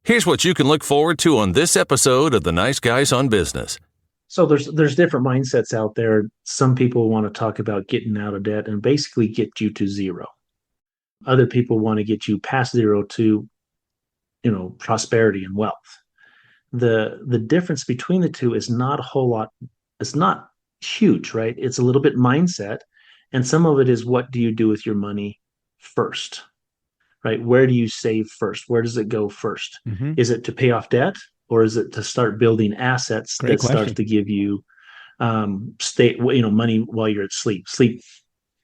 Here's what you can look forward to on this episode of The Nice Guys on Business. So there's different mindsets out there. Some people want to talk about getting out of debt and basically get you to zero. Other people want to get you past zero to, prosperity and wealth. The difference between the two is not a whole lot. It's not huge, right? It's a little bit mindset, and some of it is what do you do with your money first, right? Where do you save first? Where does it go first? Mm-hmm. Is it to pay off debt, or is it to start building assets Great that question. starts to give you money while you're at sleep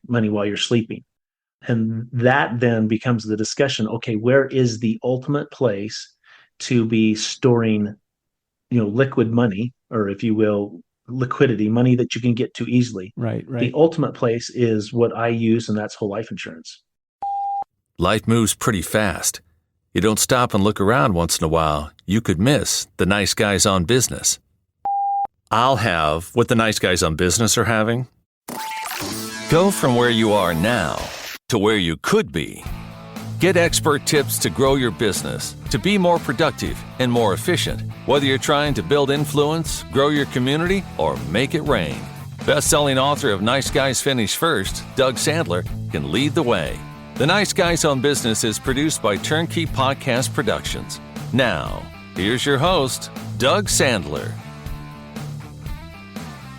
money while you're sleeping? And that then becomes the discussion. Okay, where is the ultimate place to be storing, liquid money, or if you will, liquidity, money that you can get to easily? Right. The ultimate place is what I use, and that's whole life insurance. Life moves pretty fast. You don't stop and look around once in a while, you could miss the nice guys on business. I'll have what the nice guys on business are having. Go from where you are now to where you could be. Get expert tips to grow your business, to be more productive and more efficient, whether you're trying to build influence, grow your community, or make it rain. Best-selling author of Nice Guys Finish First, Doug Sandler, can lead the way. The Nice Guys on Business is produced by Turnkey Podcast Productions. Now, here's your host, Doug Sandler.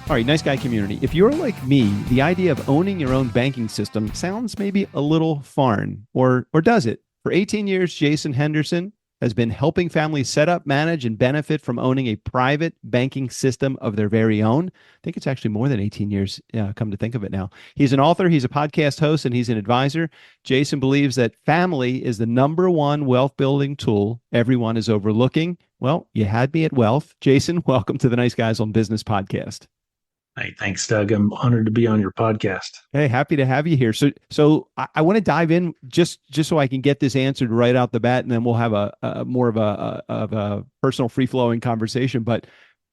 All right, nice guy community. If you're like me, the idea of owning your own banking system sounds maybe a little foreign, or does it? For 18 years, Jason Henderson has been helping families set up, manage, and benefit from owning a private banking system of their very own. I think it's actually more than 18 years, come to think of it now. He's an author, he's a podcast host, and he's an advisor. Jason believes that family is the number one wealth building tool everyone is overlooking. Well, you had me at wealth. Jason, welcome to the Nice Guys on Business podcast. Hey, thanks, Doug. I'm honored to be on your podcast. Hey, happy to have you here. So I want to dive in just so I can get this answered right out the bat, and then we'll have a more of a personal, free flowing conversation. But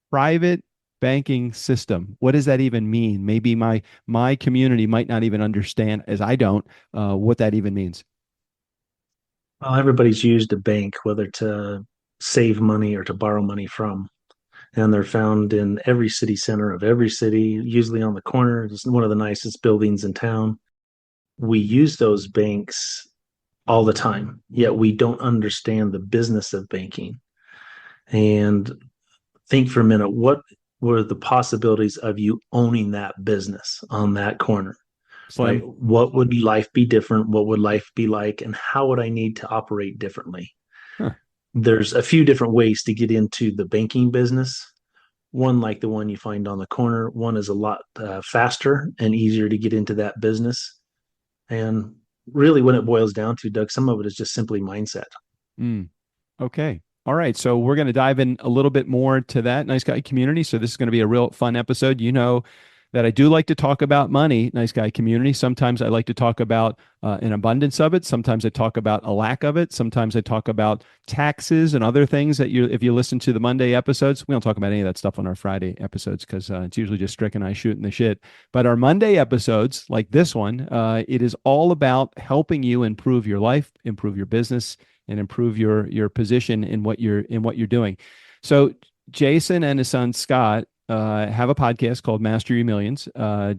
private banking system, what does that even mean? Maybe my community might not even understand, as I don't, what that even means. Well, everybody's used a bank, whether to save money or to borrow money from. And they're found in every city center of every city, usually on the corner. It's one of the nicest buildings in town. We use those banks all the time, yet we don't understand the business of banking. And think for a minute, what were the possibilities of you owning that business on that corner? Slim. Right? What would life be different? What would life be like? And how would I need to operate differently? Huh. There's a few different ways to get into the banking business. One like the one you find on the corner. One is a lot faster and easier to get into that business. And really, when it boils down to, Doug, some of it is just simply mindset. Okay. All right. So we're going to dive in a little bit more to that nice guy community. So this is going to be a real fun episode. You know that I do like to talk about money, nice guy community. Sometimes I like to talk about an abundance of it. Sometimes I talk about a lack of it. Sometimes I talk about taxes and other things that if you listen to the Monday episodes, we don't talk about any of that stuff on our Friday episodes because it's usually just Strick and I shooting the shit. But our Monday episodes, like this one, it is all about helping you improve your life, improve your business, and improve your position in what you're doing. So Jason and his son Scott have a podcast called Master Your Millions.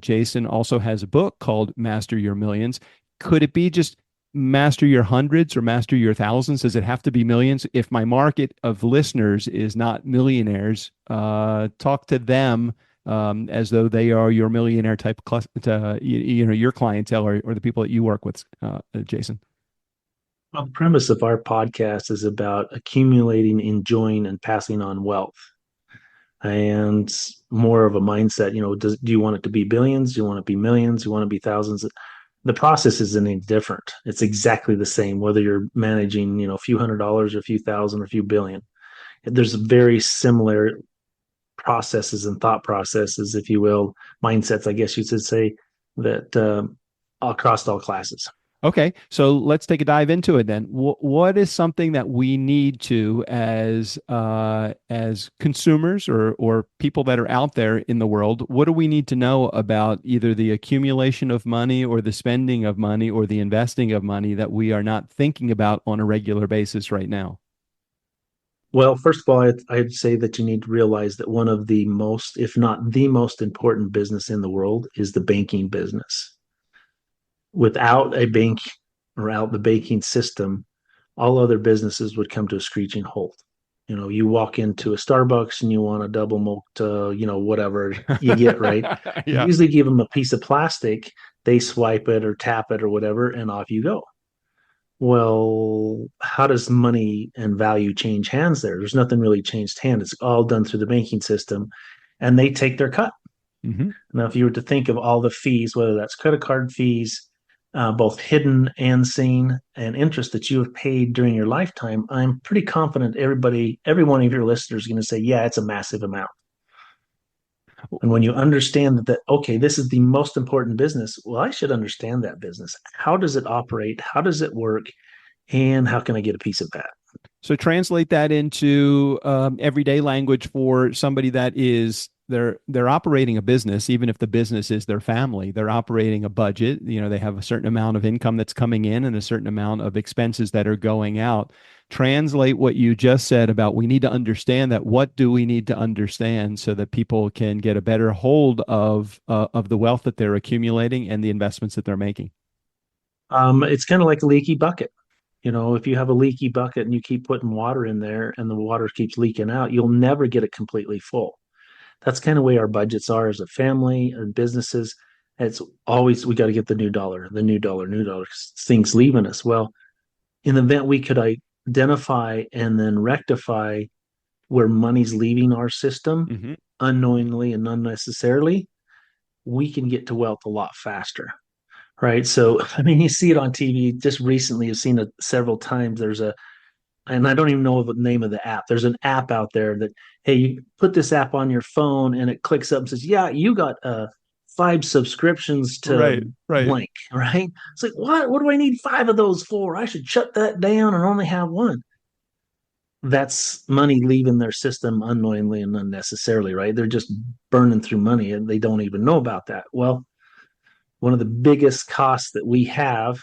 Jason also has a book called Master Your Millions. Could it be just master your hundreds or master your thousands? Does it have to be millions? If my market of listeners is not millionaires, talk to them as though they are your millionaire type your clientele or the people that you work with, Jason. Well, the premise of our podcast is about accumulating, enjoying, and passing on wealth. And more of a mindset, do you want it to be billions? Do you want it to be millions? Do you want it to be thousands? The process isn't any different. It's exactly the same, whether you're managing, a few $100s or a few thousand or a few billion. There's very similar processes and thought processes, if you will, mindsets, I guess you should say, that across all classes. Okay, so let's take a dive into it then. What is something that we need to, as consumers or people that are out there in the world, what do we need to know about either the accumulation of money or the spending of money or the investing of money that we are not thinking about on a regular basis right now? Well, first of all, I'd say that you need to realize that one of the most, if not the most important business in the world is the banking business. Without a bank or out the banking system, all other businesses would come to a screeching halt. You walk into a Starbucks and you want a double malt, whatever you get, right? You Yeah. usually give them a piece of plastic, they swipe it or tap it or whatever, and off you go. Well, how does money and value change hands there? There's nothing really changed hand. It's all done through the banking system, and they take their cut. Mm-hmm. Now, if you were to think of all the fees, whether that's credit card fees, both hidden and seen, and interest that you have paid during your lifetime, I'm pretty confident every one of your listeners is going to say, yeah, it's a massive amount. And when you understand okay, this is the most important business, well, I should understand that business. How does it operate? How does it work? And how can I get a piece of that? So translate that into everyday language for somebody that is they're operating a business, even if the business is their family. They're operating a budget. They have a certain amount of income that's coming in and a certain amount of expenses that are going out. Translate what you just said about we need to understand that. What do we need to understand so that people can get a better hold of the wealth that they're accumulating and the investments that they're making? It's kind of like a leaky bucket. If you have a leaky bucket and you keep putting water in there and the water keeps leaking out, you'll never get it completely full. That's kind of the way our budgets are as a family and businesses. It's always, we got to get the new dollar, the new dollar, new dollar, things leaving us. Well, in the event we could identify and then rectify where money's leaving our system Mm-hmm. unknowingly and unnecessarily, we can get to wealth a lot faster. Right. So, I mean, you see it on TV just recently. You've seen it several times. And I don't even know the name of the app. There's an app out there that, hey, you put this app on your phone and it clicks up and says, yeah, you got 5 subscriptions to Right, right. blank. Right. It's like, what do I need 5 of those for? I should shut that down and only have one. That's money leaving their system unknowingly and unnecessarily. Right. They're just burning through money and they don't even know about that. Well, one of the biggest costs that we have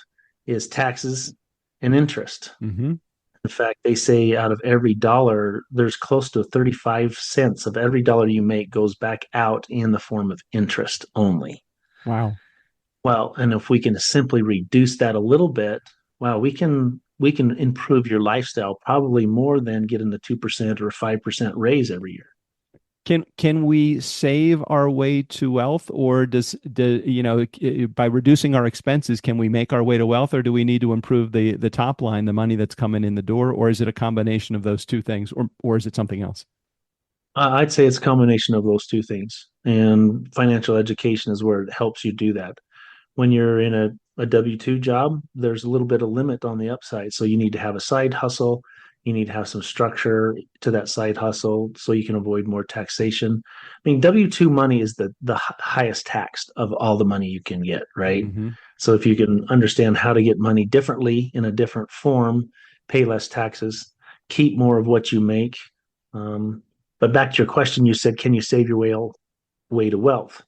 is taxes and interest. Mm-hmm. In fact, they say out of every dollar, there's close to 35 cents of every dollar you make goes back out in the form of interest only. Wow. Well, and if we can simply reduce that a little bit, well, we can improve your lifestyle probably more than getting a 2% or a 5% raise every year. Can we save our way to wealth, or by reducing our expenses, can we make our way to wealth, or do we need to improve the top line, the money that's coming in the door, or is it a combination of those two things, or is it something else? I'd say it's a combination of those two things, and financial education is where it helps you do that. When you're in a W-2 job, there's a little bit of limit on the upside. So you need to have a side hustle. You need to have some structure to that side hustle so you can avoid more taxation. I mean, W-2 money is the highest taxed of all the money you can get, right? Mm-hmm. So if you can understand how to get money differently in a different form, pay less taxes, keep more of what you make. But back to your question, you said, can you save your way to wealth?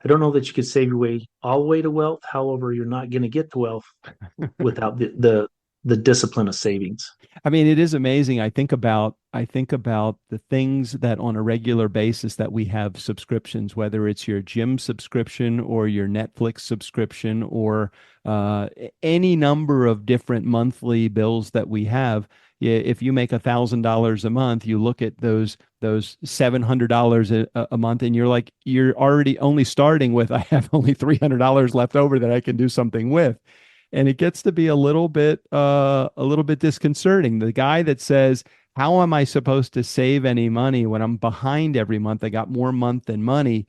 I don't know that you could save your way all the way to wealth. However, you're not going to get to wealth without the discipline of savings. I mean, it is amazing. I think about the things that on a regular basis that we have subscriptions, whether it's your gym subscription or your Netflix subscription or any number of different monthly bills that we have. If you make $1,000 a month, you look at those $700 a month, and you're already only starting with, I have only $300 left over that I can do something with. And it gets to be a little bit disconcerting. The guy that says, how am I supposed to save any money when I'm behind every month? I got more month than money.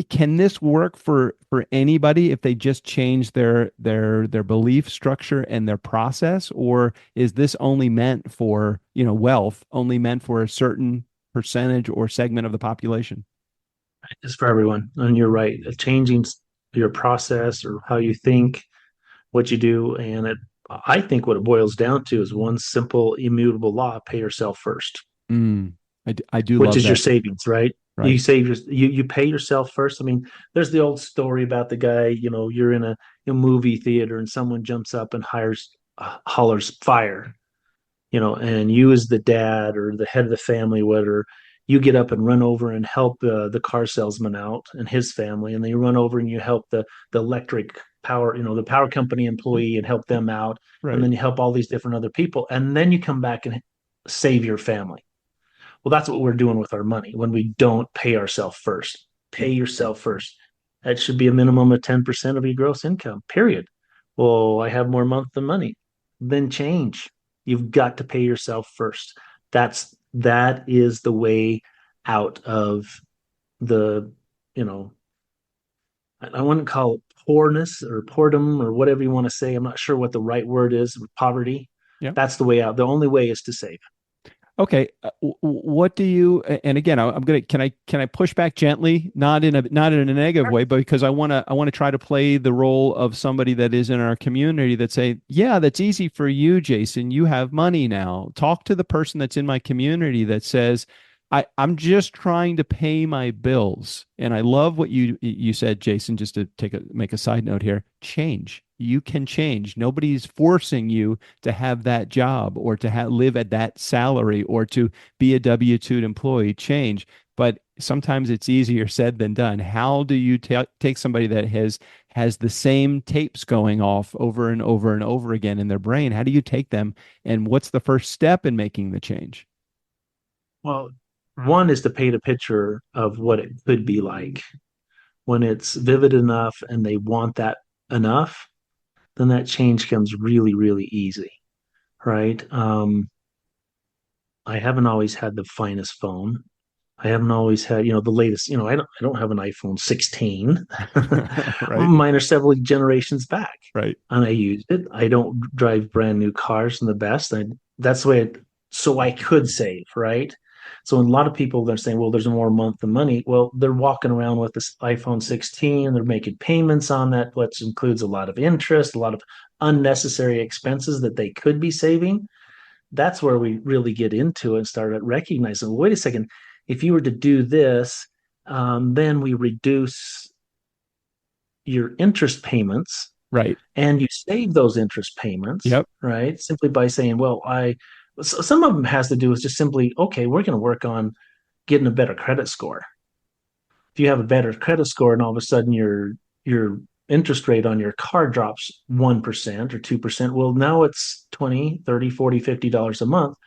Can this work for anybody if they just change their belief structure and their process, or is this only meant for, wealth, only meant for a certain percentage or segment of the population? It's for everyone. And you're right. Changing your process or how you think, what you do, and I think what it boils down to is one simple immutable law: pay yourself first. I do Which love is your that. savings, right? You Right. save you pay yourself first. I mean, there's the old story about the guy, you're in a movie theater and someone jumps up and hollers fire. and you as the dad or the head of the family, whether you get up and run over and help the car salesman out and his family, and then you run over and you help the electric power, the power company employee and help them out, and Right. then you help all these different other people, and then you come back and save your family. Well, that's what we're doing with our money when we don't pay ourselves first. Pay yourself first. That should be a minimum of 10% of your gross income, period. Well, I have more month than money. Then change. You've got to pay yourself first. That is the way out of the, you know, I wouldn't call it poorness or boredom or whatever you want to say. I'm not sure what the right word is, poverty. Yeah. That's the way out. The only way is to save. Okay. What do you, and again, I'm going to, can I push back gently, not in a negative way, but because I want to try to play the role of somebody that is in our community that say, yeah, that's easy for you, Jason. You have money now. Talk to the person that's in my community that says, I'm just trying to pay my bills. And I love what you said, Jason, just to make a side note here. Change. You can change. Nobody's forcing you to have that job or to live at that salary or to be a W-2 employee. Change. But sometimes it's easier said than done. How do you take somebody that has the same tapes going off over and over and over again in their brain? How do you take them, and what's the first step in making the change? Well, one is to paint a picture of what it could be like. When it's vivid enough and they want that enough, then that change comes really, really easy, right? I haven't always had the finest phone. I haven't always had, the latest, I don't have an iPhone 16. Right. Mine are several generations back. Right. And I used it. I don't drive brand new cars and the best. That's the way so I could save, right? So a lot of people they're saying, well, there's more month than money. Well, they're walking around with this iPhone 16, they're making payments on that, which includes a lot of interest, a lot of unnecessary expenses that they could be saving. That's where we really get into it and start recognizing, well, wait a second, if you were to do this, then we reduce your interest payments Right. and you save those interest payments, Yep. right? Simply by saying, well, some of them has to do with just simply, okay, we're going to work on getting a better credit score. If you have a better credit score and all of a sudden your interest rate on your car drops 1% or 2%, well, now it's 20, 30, 40, $50 a month.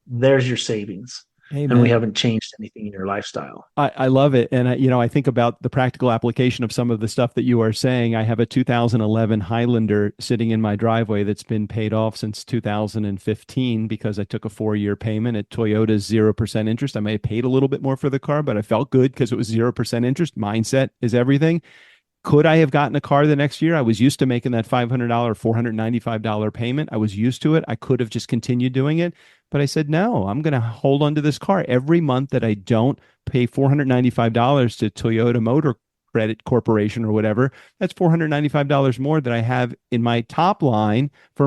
There's your savings. And we Amen. haven't changed anything in your lifestyle. I love it. And I think about the practical application of some of the stuff that you are saying. I have a 2011 Highlander sitting in my driveway that's been paid off since 2015 because I took a 4-year payment at Toyota's 0% interest. I may have paid a little bit more for the car, but I felt good because it was 0% interest. Mindset is everything. Could I have gotten a car the next year? I was used to making that $500, $495 payment. I was used to it. I could have just continued doing it. But I said, no, I'm going to hold on to this car every month that I don't pay $495 to Toyota Motor Credit Corporation or whatever. That's $495 more that I have in my top line for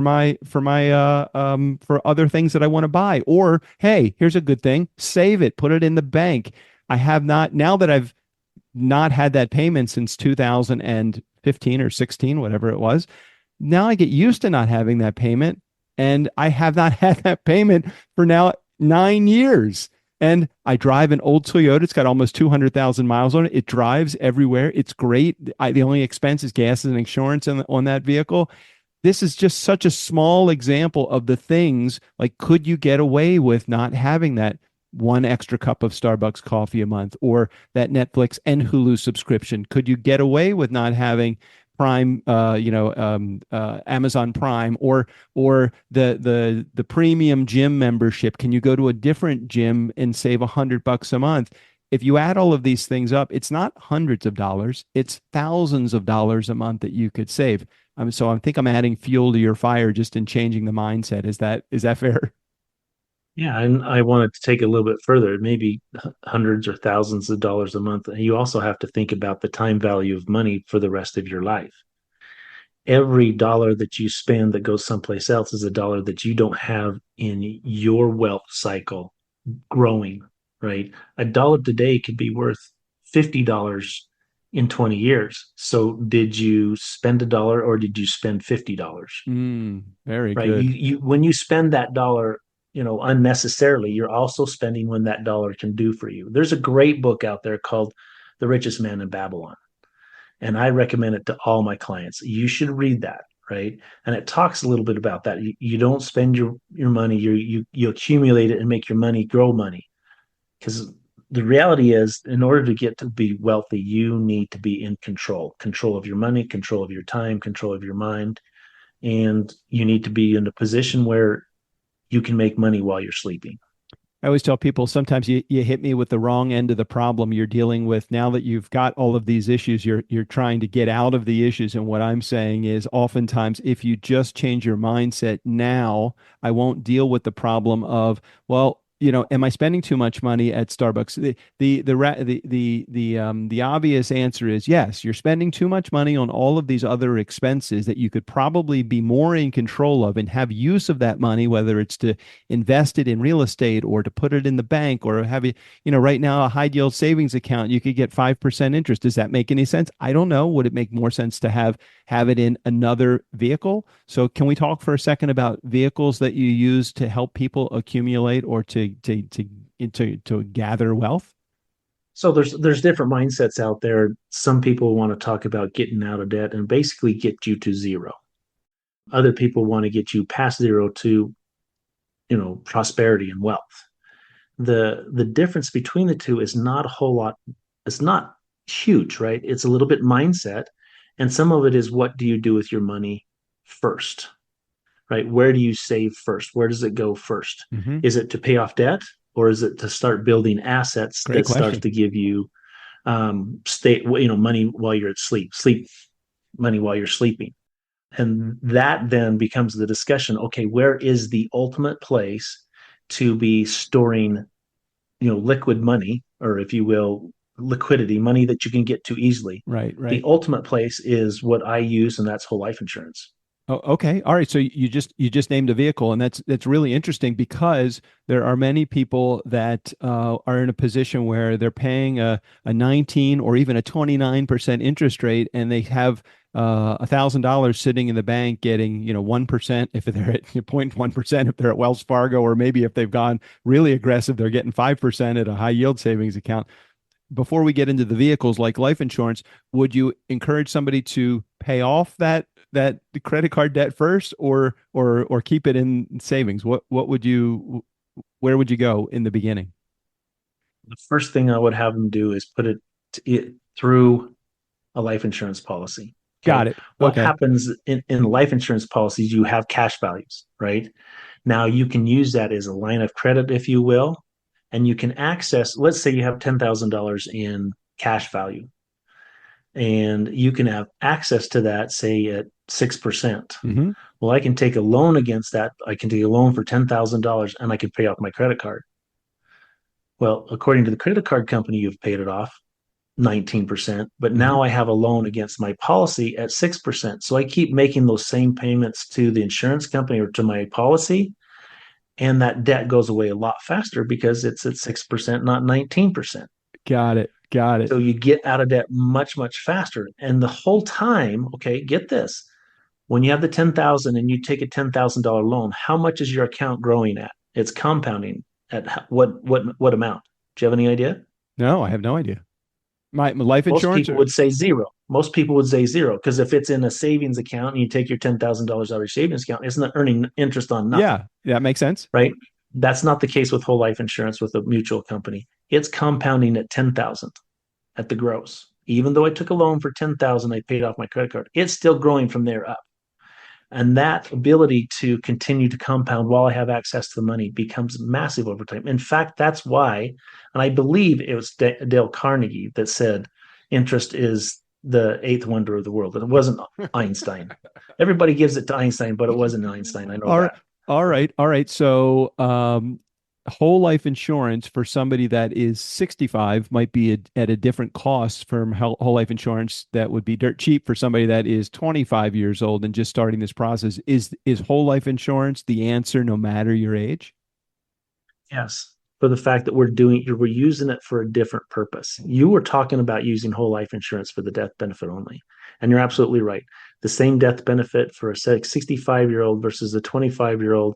other things that I want to buy. Or, hey, here's a good thing. Save it, put it in the bank. I have not, now that I've not had that payment since 2015 or 16, whatever it was. Now I get used to not having that payment, and I have not had that payment for now 9 years. And I drive an old Toyota. It's got almost 200,000 miles on it. It drives everywhere. It's great. The only expense is gas and insurance on that vehicle. This is just such a small example of the things like, could you get away with not having that one extra cup of Starbucks coffee a month or that Netflix and Hulu subscription? Could you get away with not having Prime, Amazon Prime or the premium gym membership? Can you go to a different gym and save $100 a month? If you add all of these things up, it's not hundreds of dollars, it's thousands of dollars a month that you could save. So I think I'm adding fuel to your fire just in changing the mindset. Is that fair? Yeah, and I wanted to take it a little bit further, maybe hundreds or thousands of dollars a month. You also have to think about the time value of money for the rest of your life. Every dollar that you spend that goes someplace else is a dollar that you don't have in your wealth cycle growing, right? A dollar today could be worth $50 in 20 years. So did you spend a dollar or did you spend $50? Very Right? good. When you spend that dollar, unnecessarily, you're also spending when that dollar can do for you. There's a great book out there called The Richest Man in Babylon, and I recommend it to all my clients. You should read that, right? And it talks a little bit about that. You don't spend your money, you accumulate it and make your money grow money. Because the reality is, in order to get to be wealthy, you need to be in control of your money, control of your time, control of your mind, and you need to be in a position where you can make money while you're sleeping. I always tell people sometimes you hit me with the wrong end of the problem you're dealing with. Now that you've got all of these issues, you're trying to get out of the issues. And what I'm saying is oftentimes if you just change your mindset now, I won't deal with the problem of, well, am I spending too much money at Starbucks? The obvious answer is yes, you're spending too much money on all of these other expenses that you could probably be more in control of and have use of that money, whether it's to invest it in real estate or to put it in the bank or have right now a high yield savings account, you could get 5% interest. Does that make any sense? I don't know. Would it make more sense to have it in another vehicle? So can we talk for a second about vehicles that you use to help people accumulate or to gather wealth? So there's different mindsets out there. Some people want to talk about getting out of debt and basically get you to zero. Other people want to get you past zero to, prosperity and wealth. The difference between the two is not a whole lot. It's not huge, right? It's a little bit mindset, and some of it is what do you do with your money first, right? Where do you save first? Where does it go first? Mm-hmm. Is it to pay off debt, or is it to start building assets Great question. starts to give you money while you're sleep money while you're sleeping? And that then becomes the discussion. Okay, where is the ultimate place to be storing, liquid money, or if you will, liquidity, money that you can get to easily? Right. The ultimate place is what I use, and that's whole life insurance. Oh, okay. All right. So you just named a vehicle, and that's really interesting because there are many people that are in a position where they're paying a 19 or even a 29% interest rate, and they have $1,000 sitting in the bank getting 1% if they're at 0.1% if they're at Wells Fargo, or maybe if they've gone really aggressive, they're getting 5% at a high yield savings account. Before we get into the vehicles like life insurance, would you encourage somebody to pay off that credit card debt first, or keep it in savings? Where would you go in the beginning? The first thing I would have them do is put it through a life insurance policy. Okay? Got it. What Okay. happens in life insurance policies, you have cash values, right? Now you can use that as a line of credit, if you will, and you can access, let's say you have $10,000 in cash value, and you can have access to that, say at 6%. Mm-hmm. Well, I can take a loan against that. I can take a loan for $10,000 and I can pay off my credit card. Well, according to the credit card company, you've paid it off 19%, but now I have a loan against my policy at 6%. So I keep making those same payments to the insurance company or to my policy, and that debt goes away a lot faster because it's at 6%, not 19%. Got it. So you get out of debt much, much faster. And the whole time, okay, get this. When you have the 10,000 and you take a $10,000 loan, how much is your account growing at? It's compounding at what amount? Do you have any idea? No, I have no idea. My life Most insurance people would say zero. Most people would say zero, because if it's in a savings account and you take your $10,000 out of your savings account, it's not earning interest on nothing. Yeah, that makes sense. Right? That's not the case with whole life insurance with a mutual company. It's compounding at 10,000 at the gross. Even though I took a loan for 10,000, I paid off my credit card. It's still growing from there up. And that ability to continue to compound while I have access to the money becomes massive over time. In fact, that's why, and I believe it was Dale Carnegie that said interest is the eighth wonder of the world. And it wasn't Einstein. Everybody gives it to Einstein, but it wasn't Einstein. I know that. All right. So whole life insurance for somebody that is 65 might be at a different cost from whole life insurance that would be dirt cheap for somebody that is 25 years old and just starting this process. Is whole life insurance the answer no matter your age? Yes. For the fact that we're using it for a different purpose. You were talking about using whole life insurance for the death benefit only. And you're absolutely right. The same death benefit for a 65-year-old versus a 25-year-old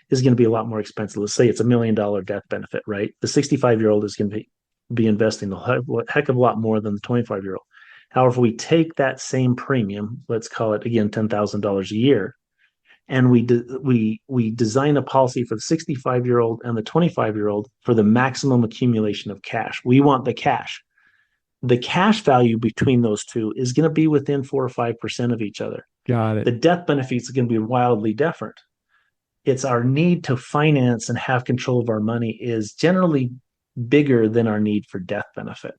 is going to be a lot more expensive. Let's say it's $1 million death benefit, right? The 65-year-old is going to be investing a heck of a lot more than the 25-year-old. However, if we take that same premium, let's call it again $10,000 a year, and we design a policy for the 65-year-old and the 25-year-old for the maximum accumulation of cash. We want the cash. The cash value between those two is going to be within 4 or 5% of each other. Got it. The death benefits are going to be wildly different. It's our need to finance and have control of our money is generally bigger than our need for death benefit.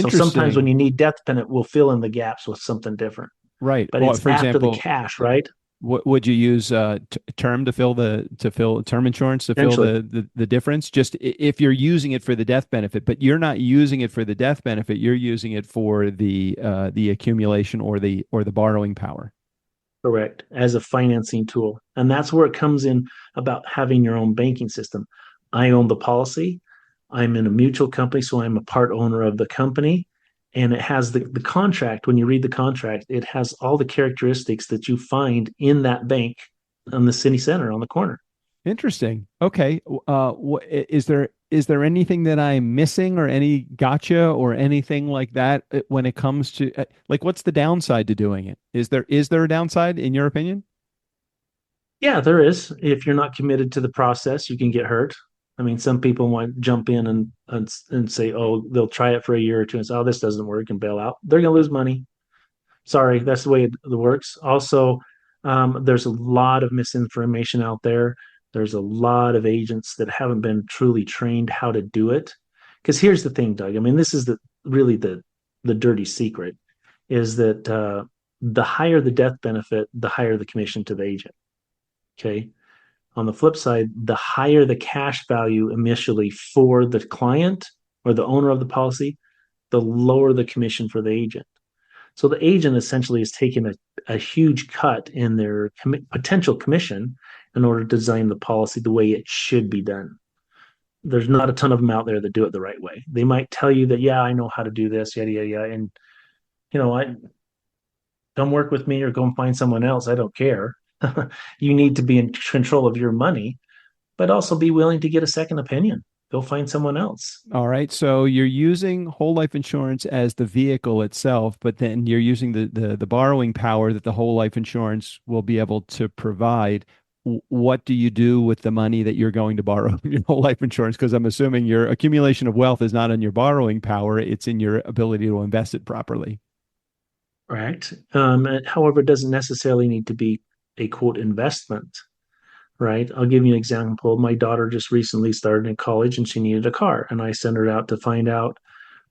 So sometimes when you need death benefit, we'll fill in the gaps with something different. Right. But it's for after example, the cash, right? What would you use term to fill term insurance to fill the difference? Just if you're using it for the death benefit, but you're not using it for the death benefit, you're using it for the accumulation or the borrowing power. Correct, as a financing tool. And that's where it comes in about having your own banking system. I own the policy. I'm in a mutual company, so I'm a part owner of the company. And it has the contract. When you read the contract, it has all the characteristics that you find in that bank on the city center on the corner. Interesting. Okay. Is there anything that I'm missing or any gotcha or anything like that when it comes to like, what's the downside to doing it? Is there a downside in your opinion? Yeah, there is. If you're not committed to the process, you can get hurt. I mean, some people want jump in and say, oh, they'll try it for a year or two and say, oh, this doesn't work and bail out. They're going to lose money. Sorry, that's the way it works. Also, there's a lot of misinformation out there. There's a lot of agents that haven't been truly trained how to do it. Because here's the thing, Doug. I mean, this is really the dirty secret is that the higher the death benefit, the higher the commission to the agent. Okay. On the flip side, the higher the cash value initially for the client or the owner of the policy, the lower the commission for the agent. So the agent essentially is taking a huge cut in their potential commission in order to design the policy the way it should be done. There's not a ton of them out there that do it the right way. They might tell you that, yeah, I know how to do this, yada, yada, yada. And, come work with me or go and find someone else. I don't care. You need to be in control of your money, but also be willing to get a second opinion. Go find someone else. All right. So you're using whole life insurance as the vehicle itself, but then you're using the borrowing power that the whole life insurance will be able to provide. What do you do with the money that you're going to borrow in your whole life insurance? Because I'm assuming your accumulation of wealth is not in your borrowing power. It's in your ability to invest it properly. Right. However, it doesn't necessarily need to be a quote investment, right? I'll give you an example. My daughter just recently started in college and she needed a car. And I sent her out to find out,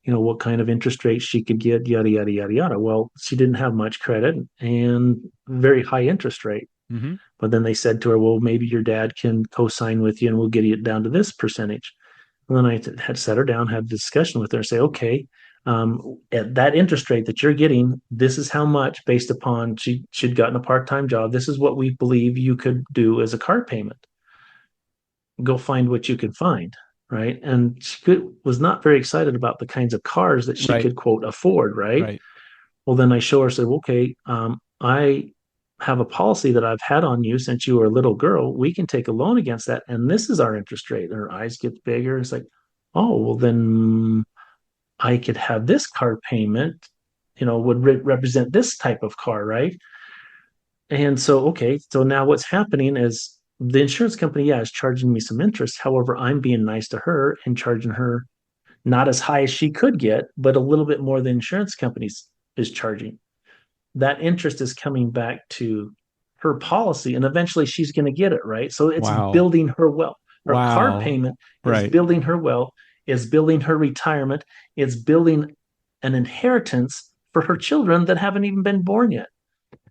what kind of interest rate she could get, yada, yada, yada, yada. Well, she didn't have much credit and very high interest rate. Mm-hmm. But then they said to her, well, maybe your dad can co-sign with you and we'll get it down to this percentage. And then I had set her down, had a discussion with her and say, okay, at that interest rate that you're getting, this is how much based upon she'd gotten a part-time job. This is what we believe you could do as a car payment. Go find what you can find, right? And she was not very excited about the kinds of cars that she could quote afford, right? Well, then I show her, said, okay, I have a policy that I've had on you since you were a little girl. We can take a loan against that, and this is our interest rate. And her eyes get bigger. It's like, oh, well, then I could have this car payment, would represent this type of car, right? And so, okay, so now what's happening is the insurance company, is charging me some interest. However, I'm being nice to her and charging her not as high as she could get, but a little bit more than insurance companies is charging. That interest is coming back to her policy, and eventually she's going to get it, right? So it's building her wealth. Her car payment is building her wealth, is building her retirement, is building an inheritance for her children that haven't even been born yet.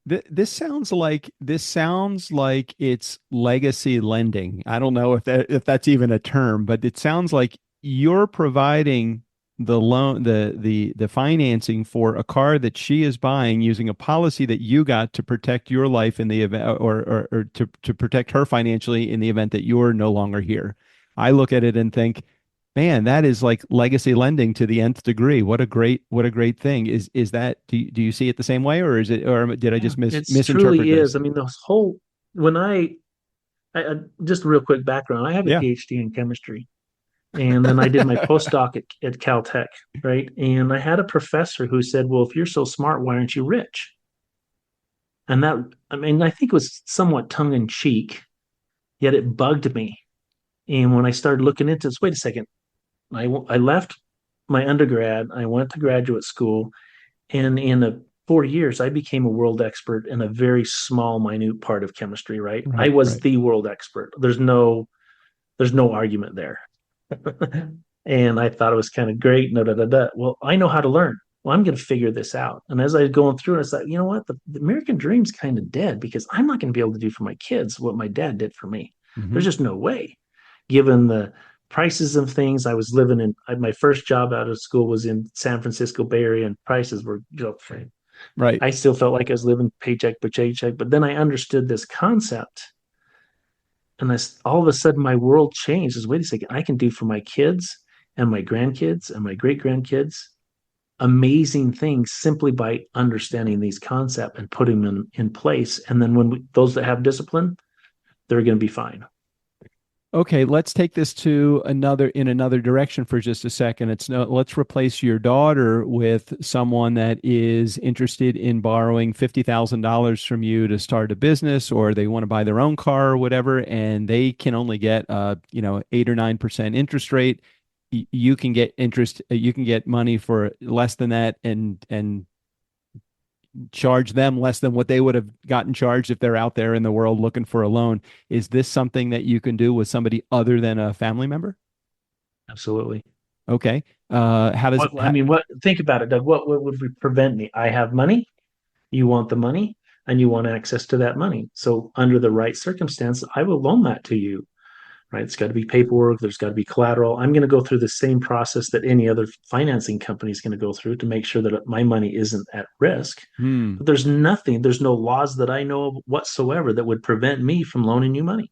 This sounds like it's legacy lending. I don't know if that's even a term, but it sounds like you're providing the loan, the financing for a car that she is buying using a policy that you got to protect your life in the event, or to protect her financially in the event that you're no longer here. I look at it and think, man, that is like legacy lending to the nth degree. What a great thing. Is that, do you see it the same way, or did I just misinterpret truly this? is. I mean, when I just a real quick background. I have a Yeah. PhD in chemistry, and then I did my postdoc at Caltech, right? And I had a professor who said, "Well, if you're so smart, why aren't you rich?" And that, I mean, I think it was somewhat tongue in cheek, yet it bugged me. And when I started looking into this, wait a second, I left my undergrad, I went to graduate school, and in 4 years, I became a world expert in a very small, minute part of chemistry, right? I Right. was Right. the world expert. There's no argument there. And I thought it was kind of great. No, da, da, da. Well, I know how to learn. Well, I'm going to figure this out. And as I was going through it, it's like, you know what? The American dream's kind of dead because I'm not going to be able to do for my kids what my dad did for me. Hmm. There's just no way, given the prices of things. I was living in my first job out of school was in San Francisco Bay Area, and prices were, Right. I still felt like I was living paycheck per paycheck. But then I understood this concept, and all of a sudden my world changed. Is wait a second, I can do for my kids and my grandkids and my great grandkids amazing things simply by understanding these concepts and putting them in place. And then those that have discipline, they're going to be fine. Okay, let's take this to another direction for just a second. Let's replace your daughter with someone that is interested in borrowing $50,000 from you to start a business, or they want to buy their own car or whatever, and they can only get 8 or 9% interest rate. You can get interest, you can get money for less than that, and charge them less than what they would have gotten charged if they're out there in the world looking for a loan. Is this something that you can do with somebody other than a family member? Absolutely. Okay. How does I mean, what? Think about it, Doug. What would prevent me? I have money. You want the money, and you want access to that money. So, under the right circumstance, I will loan that to you. Right? It's got to be paperwork. There's got to be collateral. I'm going to go through the same process that any other financing company is going to go through to make sure that my money isn't at risk. hmm, But there's no laws that I know of whatsoever that would prevent me from loaning you money.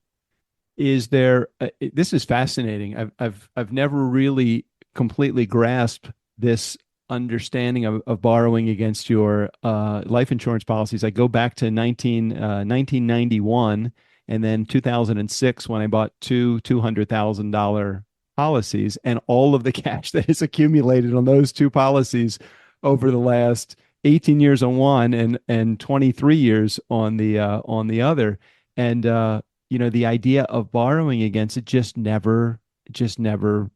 is there this is fascinating. I've never really completely grasped this understanding of borrowing against your life insurance policies. I go back to 1991 and then 2006 when I bought two $200,000 policies, and all of the cash that is accumulated on those two policies over the last 18 years on one and 23 years on the other. And the idea of borrowing against it just never never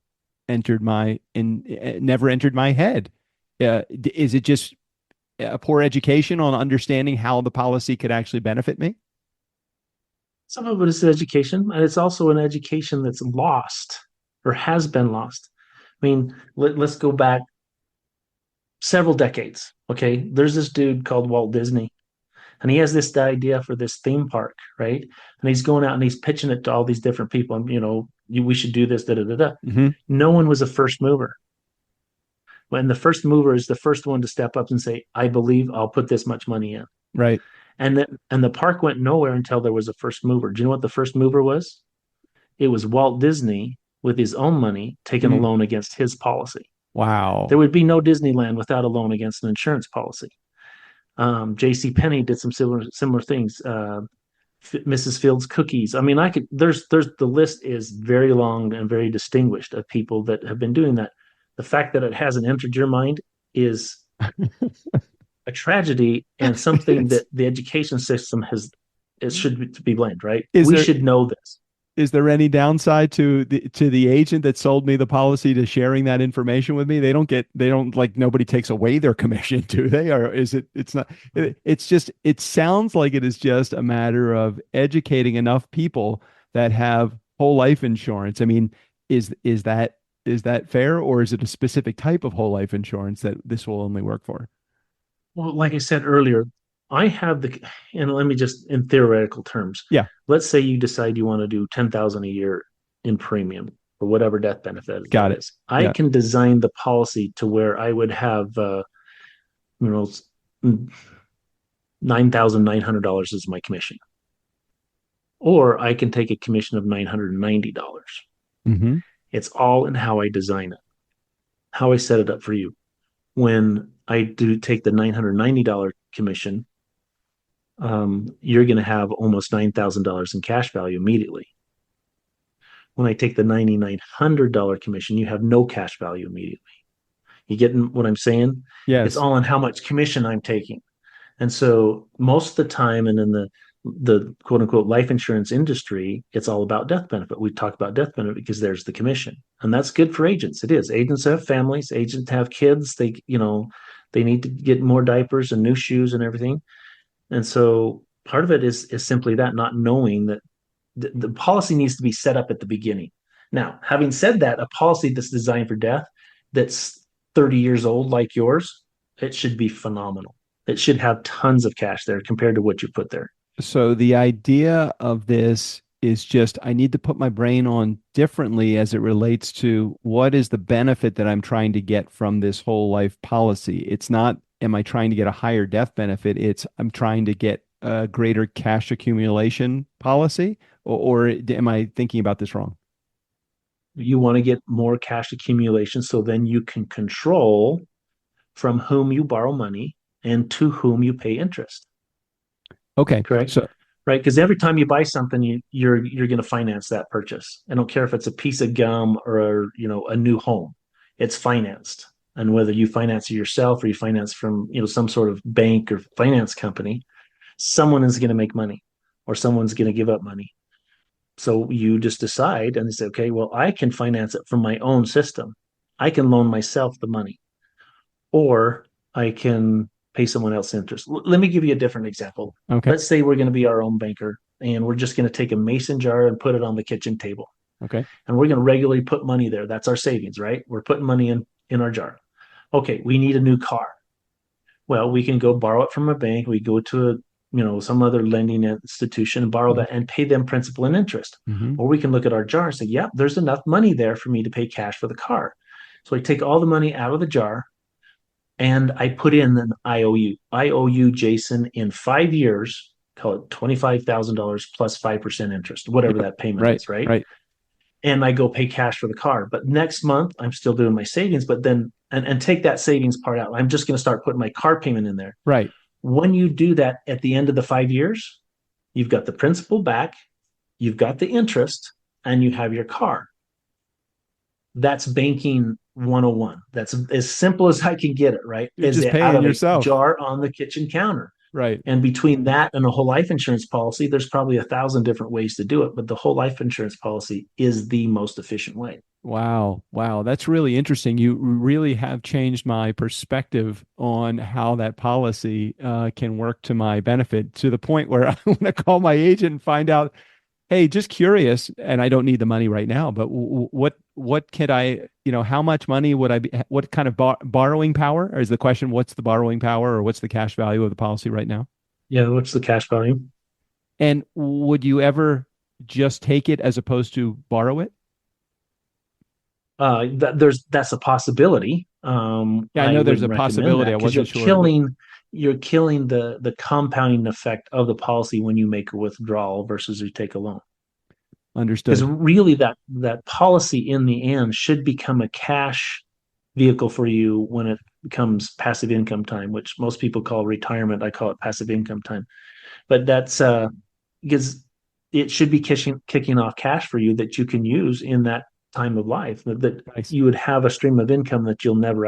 entered my head. Is it just a poor education on understanding how the policy could actually benefit me? Some of it is education, and it's also an education that's lost or has been lost. I mean, let's go back several decades. Okay, there's this dude called Walt Disney, and he has this idea for this theme park, right? And he's going out and he's pitching it to all these different people. And we should do this. Da da da da. Hmm. No one was a first mover. When the first mover is the first one to step up and say, "I believe I'll put this much money in," Right. and the park went nowhere until there was a first mover. Do you know what the first mover was? It was Walt Disney with his own money taking a Mm. loan against his policy. There Wow. would be no Disneyland without a loan against an insurance policy. J.C. Penney did some similar things. Mrs. Fields cookies. I mean, I could. There's the list is very long and very distinguished of people that have been doing that. The fact that it hasn't entered your mind is a tragedy and something It's- that the education system has. It should be blamed, right? is We there should know this. is there any downside to the agent that sold me the policy to sharing that information with me? They don't like, nobody takes away their commission, do they? Or is it's not, it's just, it sounds like it is just a matter of educating enough people that have whole life insurance. I mean, is that fair, or is it a specific type of whole life insurance that this will only work for? Well, like I said earlier, I have and let me just in theoretical terms. Yeah, Let's say you decide you want to do 10,000 a year in premium or whatever death benefit got that it. is. I Yeah. can design the policy to where I would have, you know, $9,900 as my commission, or I can take a commission of $990. Hmm. It's all in how I design it, how I set it up for you. When I do take the $990 commission, you're going to have almost $9,000 in cash value immediately. When I take the $9,900 commission, you have no cash value immediately. You getting what I'm saying? It's Yes. all on how much commission I'm taking. And so most of the time, and in the quote unquote life insurance industry, it's all about death benefit. We talk about death benefit because there's the commission, and that's good for agents. It is. Agents have families. Agents have kids. They need to get more diapers and new shoes and everything. And so part of it is simply that, not knowing that the policy needs to be set up at the beginning. Now, having said that, a policy that's designed for death, that's 30 years old like yours, it should be phenomenal. It should have tons of cash there compared to what you put there. So the idea of this is just I need to put my brain on differently as it relates to what is the benefit that I'm trying to get from this whole life policy. It's not, am I trying to get a higher death benefit? It's, I'm trying to get a greater cash accumulation policy, or am I thinking about this wrong? You want to get more cash accumulation so then you can control from whom you borrow money and to whom you pay interest. Okay. Correct? So, Right? Because every time you buy something, you're going to finance that purchase. I don't care if it's a piece of gum or a new home. It's financed. And whether you finance it yourself or you finance from some sort of bank or finance company, someone is going to make money or someone's going to give up money. So you just decide and say, okay, well, I can finance it from my own system. I can loan myself the money, or I can pay someone else interest. Let me give you a different example. okay. Let's say we're going to be our own banker and we're just going to take a mason jar and put it on the kitchen table. Okay. And we're going to regularly put money there. That's our savings, right? We're putting money in our jar. Okay, we need a new car. Well, we can go borrow it from a bank. We go to some other lending institution and borrow that and pay them principal and interest. Mm-hmm. Or we can look at our jar and say, yep, there's enough money there for me to pay cash for the car. So I take all the money out of the jar and I put in an IOU. I owe you, Jason, in 5 years, call it $25,000 plus 5% interest, whatever that payment Right. is, right? Right. And I go pay cash for the car. But next month, I'm still doing my savings, but then, and take that savings part out. I'm just going to start putting my car payment in there. Right. When you do that at the end of the 5 years, you've got the principal back, you've got the interest, and you have your car. That's banking 101. That's as simple as I can get it, right? You're Is just it out paying of a yourself. jar on the kitchen counter? Right. And between that and a whole life insurance policy, there's probably 1,000 different ways to do it, but the whole life insurance policy is the most efficient way. Wow. Wow. That's really interesting. You really have changed my perspective on how that policy can work to my benefit, to the point where I want to call my agent and find out, hey, just curious, and I don't need the money right now, but what could I, how much money would I be, what kind of borrowing power, or is the question, what's the borrowing power, or what's the cash value of the policy right now? Yeah, what's the cash value? And would you ever just take it as opposed to borrow it? That's a possibility. Yeah, I know there's a wouldn't recommend possibility. that I because you're wasn't sure. killing the compounding effect of the policy when you make a withdrawal versus you take a loan. Because Understood. really that policy in the end should become a cash vehicle for you when it becomes passive income time, which most people call retirement. I call it passive income time. But that's because it should be kicking off cash for you that you can use in that time of life, that Nice. you would have a stream of income that you'll never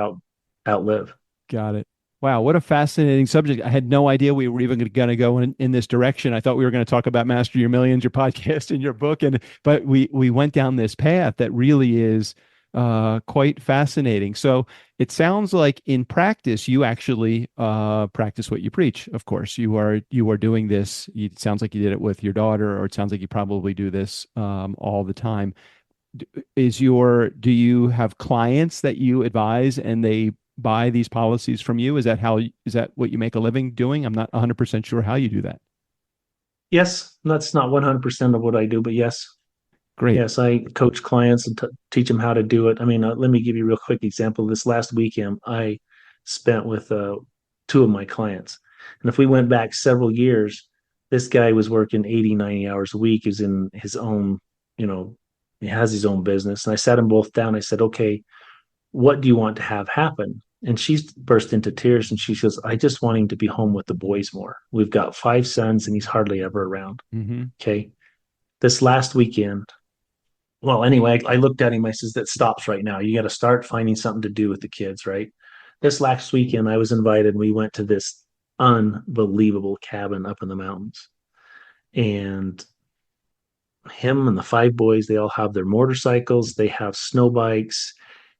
outlive. Got it. Wow, what a fascinating subject. I had no idea we were even going to go in this direction. I thought we were going to talk about Master Your Millions, your podcast, and your book, but we went down this path that really is quite fascinating. So it sounds like in practice, you actually practice what you preach. Of course, you are doing this. It sounds like you did it with your daughter, or it sounds like you probably do this all the time. Do you have clients that you advise and they buy these policies from you? Is that what you make a living doing? I'm not 100% sure how you do that. Yes, that's not 100% of what I do, but yes. Great. Yes, I coach clients and teach them how to do it. I mean, let me give you a real quick example. This last weekend, I spent with two of my clients. And if we went back several years, this guy was working 80, 90 hours a week. He's in his own, he has his own business. And I sat them both down. I said, okay, what do you want to have happen? And she's burst into tears and she says, I just want him to be home with the boys more. We've got 5 sons and he's hardly ever around. Mm-hmm. Okay. This last weekend, well, anyway, I looked at him. I says, that stops right now. You got to start finding something to do with the kids, right? This last weekend, I was invited. We went to this unbelievable cabin up in the mountains. And him and the 5 boys, they all have their motorcycles, they have snow bikes,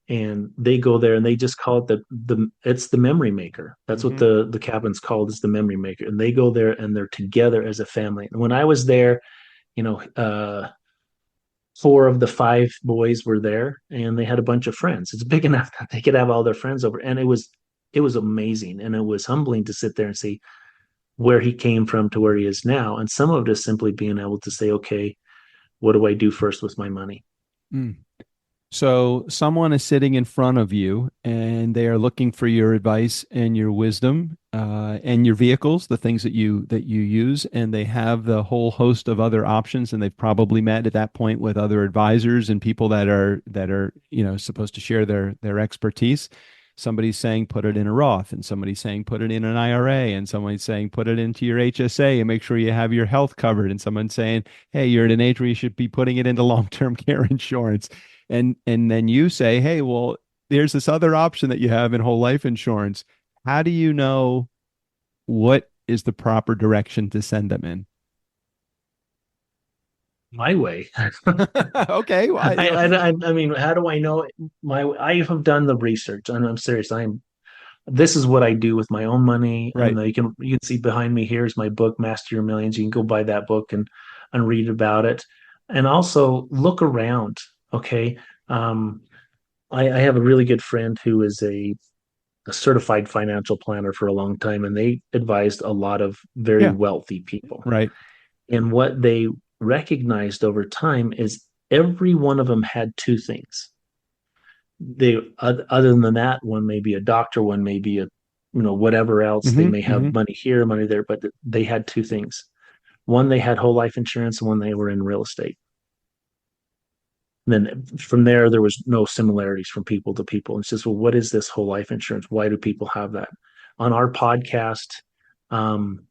and they go there and they just call it the it's the memory maker. That's what the cabin's called, is the memory maker. And they go there and they're together as a family. And when I was there, you know, 4 of the 5 boys were there and they had a bunch of friends. It's big enough that they could have all their friends over. And it was amazing. And it was humbling to sit there and see where he came from to where he is now. And some of it is simply being able to say, okay, what do I do first with my money? Mm. So someone is sitting in front of you and they are looking for your advice and your wisdom, and your vehicles, the things that you use, and they have the whole host of other options, and they've probably met at that point with other advisors and people that are supposed to share their expertise. Somebody's saying put it in a Roth, and somebody's saying put it in an IRA, and somebody's saying put it into your HSA and make sure you have your health covered, and someone's saying, hey, you're at an age where you should be putting it into long-term care insurance. And then you say, hey, well, there's this other option that you have in whole life insurance. How do you know what is the proper direction to send them in? My way. Okay. Well, I mean, how do I know I have done the research, and I'm serious. This is what I do with my own money. right. And you can see behind me here is my book, Master Your Millions. You can go buy that book and read about it, and also look around. Okay. Um, I have a really good friend who is a certified financial planner for a long time, and they advised a lot of very Yeah. wealthy people. Right. And what they recognized over time is every one of them had 2 things. Other than that, one may be a doctor, one may be a whatever else. They Mm-hmm. may Mm-hmm. have money here, money there, but they had 2 things. One, they had whole life insurance, and one, they were in real estate. And then from there was no similarities from people to people. It's just, well, what is this whole life insurance? Why do people have that? On our podcast, um,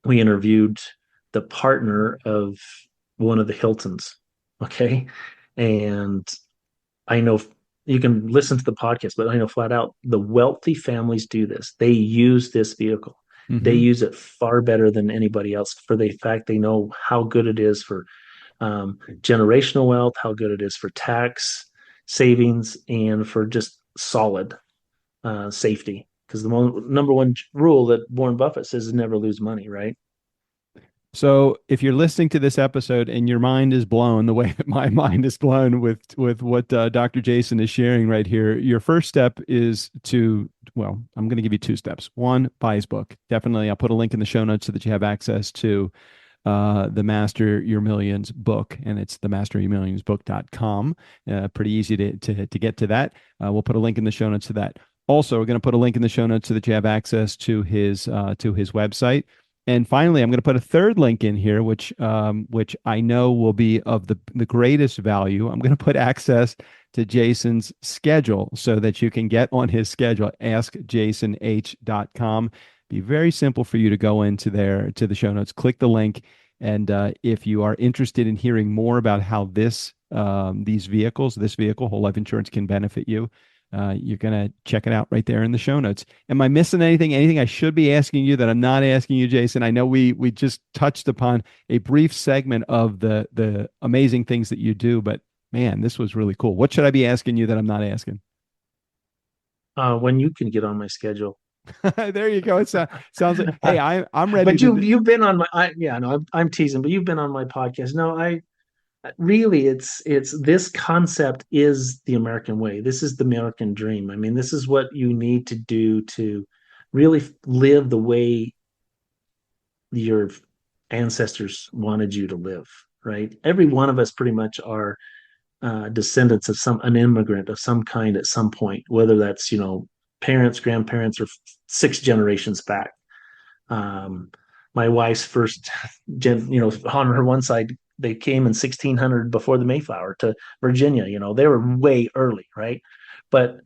we interviewed the partner of one of the Hiltons. Okay. And I know you can listen to the podcast, but I know flat out the wealthy families do this. They use this vehicle. They Mm-hmm. use it far better than anybody else for the fact they know how good it is for generational wealth, how good it is for tax savings, and for just solid safety. Because the number one rule that Warren Buffett says is never lose money, right? So if you're listening to this episode and your mind is blown the way that my mind is blown with what Dr. Jason is sharing right here, your first step is well, I'm going to give you 2 steps. One, buy his book. Definitely, I'll put a link in the show notes so that you have access to the Master Your Millions book, and it's the masteryourmillionsbook.com. Pretty easy to get to that. We'll put a link in the show notes to that. Also, we're going to put a link in the show notes so that you have access to his website. And finally, I'm going to put a third link in here, which I know will be of the greatest value. I'm going to put access to Jason's schedule so that you can get on his schedule. AskJasonH.com. Be very simple for you to go into to the show notes, click the link, and if you are interested in hearing more about how this vehicle, whole life insurance, can benefit you, you're going to check it out right there in the show notes. Am I missing anything? Anything I should be asking you that I'm not asking you, Jason? I know we just touched upon a brief segment of the amazing things that you do, but man, this was really cool. What should I be asking you that I'm not asking? When you can get on my schedule. There you go. It sounds like, hey, I'm ready. But you've been on my yeah, no, I'm teasing, but you've been on my podcast. No, I really, it's this concept is the American way. This is the American dream. I mean, this is what you need to do to really live the way your ancestors wanted you to live, right? Every one of us pretty much are descendants of an immigrant of some kind at some point, whether that's parents, grandparents, or 6 generations back. My wife's first on her one side, they came in 1600 before the Mayflower to Virginia. They were way early, right? But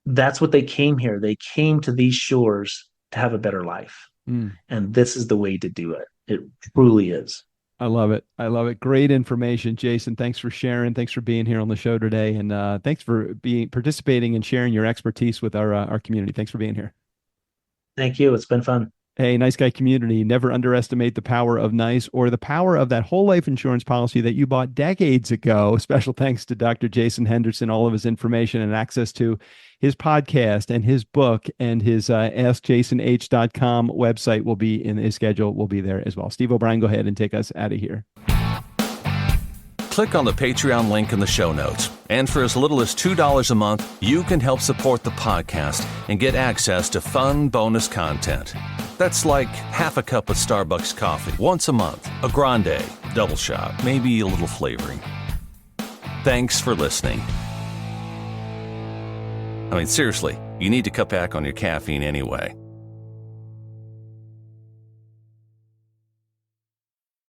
that's what they came here. They came to these shores to have a better life. Mm. And this is the way to do it. It truly is. I love it. I love it. Great information, Jason. Thanks for sharing. Thanks for being here on the show today, and thanks for participating and sharing your expertise with our community. Thanks for being here. Thank you. It's been fun. Hey, Nice Guy community, never underestimate the power of nice or the power of that whole life insurance policy that you bought decades ago. Special thanks to Dr. Jason Henderson. All of his information and access to his podcast and his book and his AskJasonH.com website will be in his schedule, will be there as well. Steve O'Brien, go ahead and take us out of here. Click on the Patreon link in the show notes. And for as little as $2 a month, you can help support the podcast and get access to fun bonus content. That's like half a cup of Starbucks coffee once a month, a grande, double shot, maybe a little flavoring. Thanks for listening. I mean, seriously, you need to cut back on your caffeine anyway.